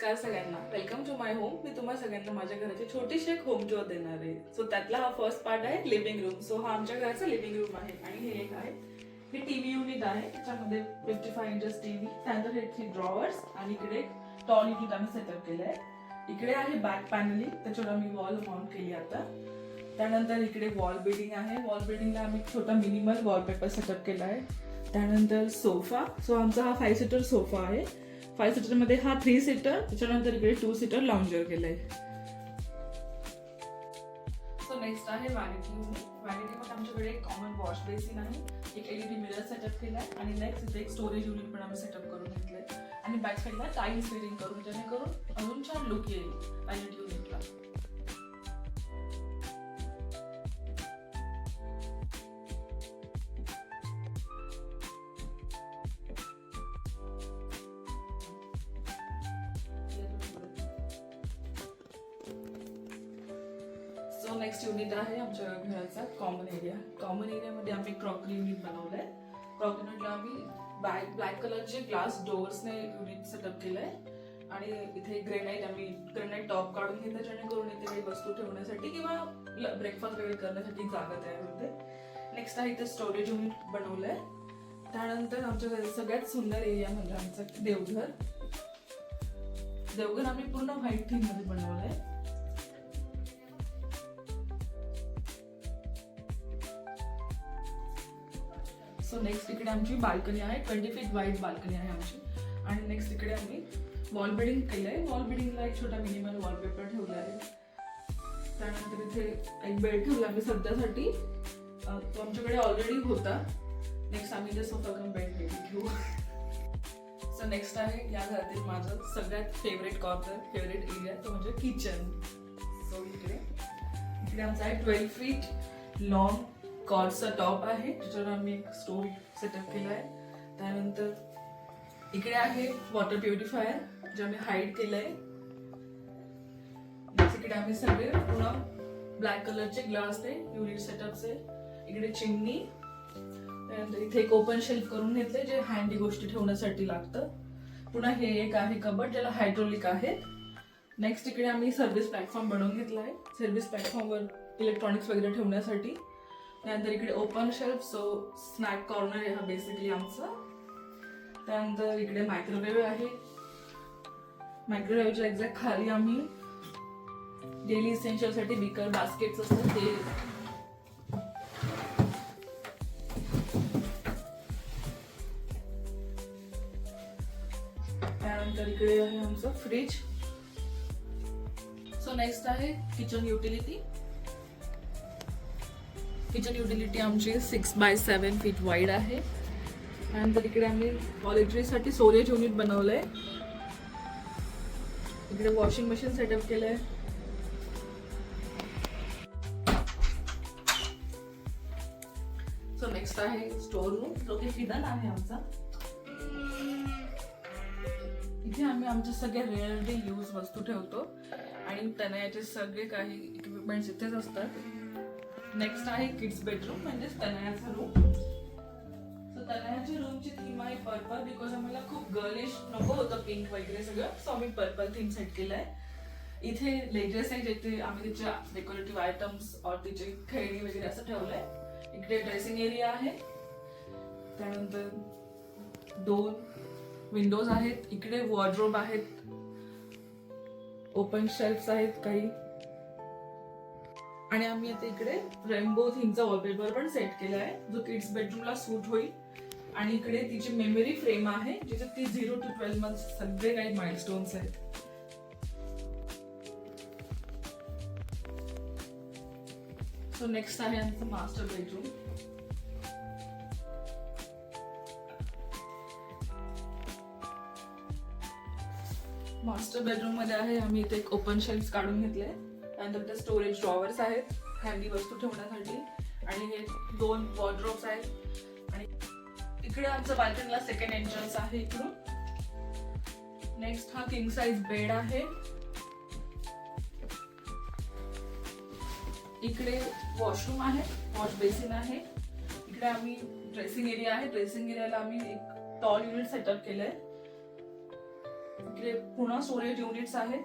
नमस्कार सगळ्यांना, welcome to my home. मी तुम्हा सगळ्यांना माझ्या घराची छोटीशी एक होम टूर देणार आहे. सो त्यातला हा फर्स्ट पार्ट आहे लिव्हिंग रूम. सो हा आमच्या घराचा लिव्हिंग रूम आहे आणि हे एक आहे, हे टीव्ही युनिट आहे. त्याच्यामध्ये 55 इंचेस टीव्ही, त्यानंतर हे 3 ड्रॉवर्स आणि इकडे एक टॉल युनिट आम्ही सेटअप केलं आहे. इकडे आहे बॅक पॅनलिंग, त्याच्यावर आम्ही वॉल माउंट केली आता. त्यानंतर इकडे वॉल बिल्डिंग आहे. वॉल बिल्डिंगला आम्ही छोटा मिनिमल वॉलपेपर सेटअप केला आहे. त्यानंतर सोफा. सो आमचा हा 5 सीटर सोफा आहे. 5 सीटर मध्ये हा 3 सीटर, त्याच्यानंतर इकडे 2 सीटर लाउंजर केलंय. सो नेक्स्ट आहे वॅनिटी युनिट. वॅनिटीमध्ये आमच्याकडे एक कॉमन वॉश बेसिन आहे, एक एलईडी मिरर सेटअप केलाय आणि नेक्स्ट इथे एक स्टोरेज युनिट पण आम्ही सेटअप करून घेतलंय आणि बॅक साईडला टाईल्स फिटिंग करून, जेणेकरून अजून छान लुक येईल वॅनिटी युनिटला. सो नेक्स्ट युनिट आहे आमच्या घराचा कॉमन एरिया. कॉमन एरियामध्ये आम्ही क्रॉकरी युनिट बनवलंय. क्रॉकरी युनिटला आम्ही ब्लॅक कलरचे ग्लास डोअर्सने युनिट सेटअप केलंय आणि इथे ग्रेनाइट टॉप काढून घेतलं, जेणेकरून इथे काही वस्तू ठेवण्यासाठी किंवा ब्रेकफास्ट वगैरे करण्यासाठी जागा तयार होते. नेक्स्ट आहे इथे स्टोरेज युनिट बनवलंय. त्यानंतर आमच्या घराचा सगळ्यात सुंदर एरिया म्हणजे आमचं देवघर. देवघर आम्ही पूर्ण व्हाईट थीम मध्ये बनवलंय. सो नेक्स्ट इकडे आमची बाल्कनी आहे, 20 फीट वाईड बाल्कनी आहे आमची. आणि नेक्स्ट इकडे आम्ही वॉल बिल्डिंग केलंय. वॉल बिल्डिंगला एक छोटा मिनिमल वॉलपेपर ठेवला आहे. त्यानंतर इथे एक बेड ठेवला आम्ही सध्यासाठी, तो आमच्याकडे ऑलरेडी होता. नेक्स्ट आम्ही इथे सोफा कम बेड घेऊ. सो नेक्स्ट आहे या घरातील माझं सगळ्यात फेवरेट कॉर्नर, फेवरेट एरिया, तो म्हणजे किचन. सो इकडे आमचा आहे 12 फीट लॉंग कॉर्डचा टॉप आहे, ज्याच्यावर आम्ही एक स्टोव सेटअप केला आहे. त्यानंतर इकडे आहे वॉटर प्युरिफायर, जे आम्ही हाईड केलंय. इकडे आम्ही सगळे पूर्ण ब्लॅक कलरचे ग्लास आहे, युनिट सेटअपचे. इकडे चिमणी. त्यानंतर इथे एक ओपन शेल्फ करून घेतले, जे हँडी गोष्टी ठेवण्यासाठी लागतं. पुन्हा हे एक आहे कबड, ज्याला हायड्रोलिक आहे. नेक्स्ट इकडे आम्ही सर्व्हिस प्लॅटफॉर्म बनवून घेतला आहे. सर्व्हिस प्लॅटफॉर्मवर इलेक्ट्रॉनिक्स वगैरे ठेवण्यासाठी. त्यानंतर इकडे open shelf, so snack corner आहे हा बेसिकली आमचा. त्यानंतर इकडे मायक्रोवेव्ह आहे. मायक्रोवेव्हच्या एक्झॅक्ट खाली आम्ही डेली इसेन्शियल साठी बिकर बास्केट्स असतात ते. त्यानंतर इकडे आहे आमचं फ्रीज. सो नेक्स्ट आहे किचन युटिलिटी. किचन युटिलिटी आमची 6x7 फीट वाईड आहे. त्यानंतर इकडे आम्ही टॉयलेटरीसाठी स्टोरेज युनिट बनवलंय. इकडे वॉशिंग मशीन सेटअप केलंय. सो नेक्स्ट आहे स्टोर रूम, जो की हिडन आहे आमचा. इथे आम्ही आमचे सगळे रेअरली यूज वस्तू ठेवतो आणि तनयाचे सगळे काही इक्विपमेंट्स इथेच असतात. नेक्स्ट आहे किड्स बेडरूम, म्हणजेच तनयाचा रूम. सो तनयाच्या रूमची थीम आहे पर्पल, बिकॉज आम्हाला खूप गर्लिश नको होतं पिंक वगैरे सगळं, सो आम्ही पर्पल थीम सेट केलाय. इथे लेजेस आहे, जिथे आम्ही तिच्या डेकोरेटिव्ह आयटम्स और तिचे खेळणी वगैरे असं ठेवलंय. इकडे ड्रेसिंग एरिया आहे. त्यानंतर 2 विंडोज आहेत. इकडे वॉर्डरोब आहेत, ओपन शेल्फ्स आहेत काही. आणि आम्ही आता इकडे रेनबो थीमचा वॉलपेपर पण सेट केला आहे, जो किड्स बेडरूमला सूट होईल. आणि इकडे तिची मेमरी फ्रेम आहे, जिथे ती 0 to 12 मंथ्स सगळे काही माइलस्टोन्स आहेत. सो नेक्स्ट आहे आमचं मास्टर बेडरूम. मास्टर बेडरूम मध्ये आहे आम्ही इथे एक ओपन शेल्फ काढून घेतले. त्यानंतर स्टोरेज ड्रॉवर्स आहेत हँडी वस्तू ठेवण्यासाठी आणि हे 2 वॉर्डरोब्स आहेत. आणि इकडे आमचं बाल्कनीला सेकंड एंट्रन्स आहे इकडून. नेक्स्ट हा किंग साइज बेड आहे. इकडे वॉशरूम आहे, वॉश बेसिन आहे. इकडे आम्ही ड्रेसिंग एरिया आहे. ड्रेसिंग एरियाला आम्ही एक टॉल युनिट सेटअप केलंय. इकडे पूर्ण स्टोरेज युनिट्स आहेत.